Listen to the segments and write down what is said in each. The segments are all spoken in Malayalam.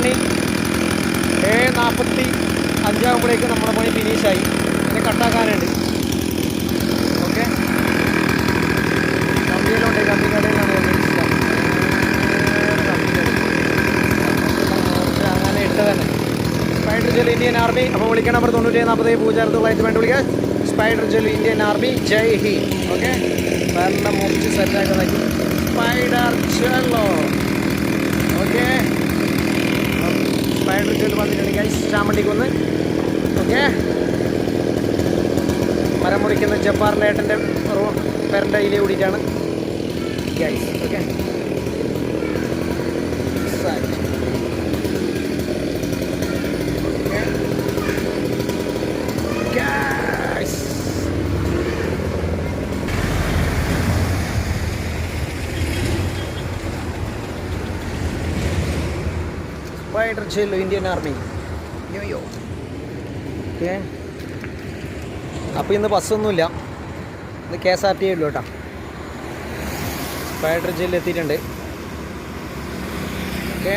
മണി 7:45 നമ്മുടെ പണി ഫിനിഷായി. പിന്നെ കട്ടാക്കാനുണ്ട്. ഓക്കെ, കമ്പിയിലുണ്ട്, കമ്പിക്കടയിലാണ് അങ്ങനെ ഇട്ട് തന്നെ. Spider gel Indian army. അപ്പോൾ വിളിക്കാൻ നമ്പർ 9740 വേണ്ടി വിളിക്കുക. സ്പൈഡർ ജെൽ ഇന്ത്യൻ ആർമി, ജയ് ഹിന്ദ്. ഓക്കെ, നല്ല മുറിച്ച് സെറ്റാക്കുന്നതാക്കി സ്പൈഡർ ജെല്ലോ. ഓക്കെ, സ്പൈഡർ ജെൽ വന്നിട്ടുണ്ട് ഗൈസ്, ചാമണ്ടിക്കൊന്ന്. ഓക്കെ, മരം മുറിക്കുന്ന ജബ്ബാറിൻ്റെ ഏട്ടൻ്റെ പേരൻ്റെ ഇതിൽ കൂടിയിട്ടാണ് guys. Okay, spider gel Indian army. Yo-yo. Okay, അപ്പോൾ ഇന്ന് ബസ്സൊന്നുമില്ല, ഇന്ന് KSRT ഉള്ളൂ കേട്ടോ. സ്പൈഡർ ജെൽ എത്തിയിട്ടുണ്ട്. ഓക്കെ,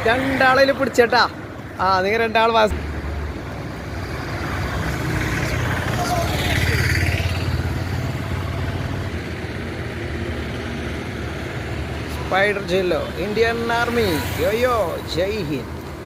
രണ്ടാളിൽ പിടിച്ചേട്ടാ. നിങ്ങൾ രണ്ടാൾ സ്പൈഡർ ജെല്ലോ ഇന്ത്യൻ ആർമി. യോയോ, ജയ് ഹിന്ദ്.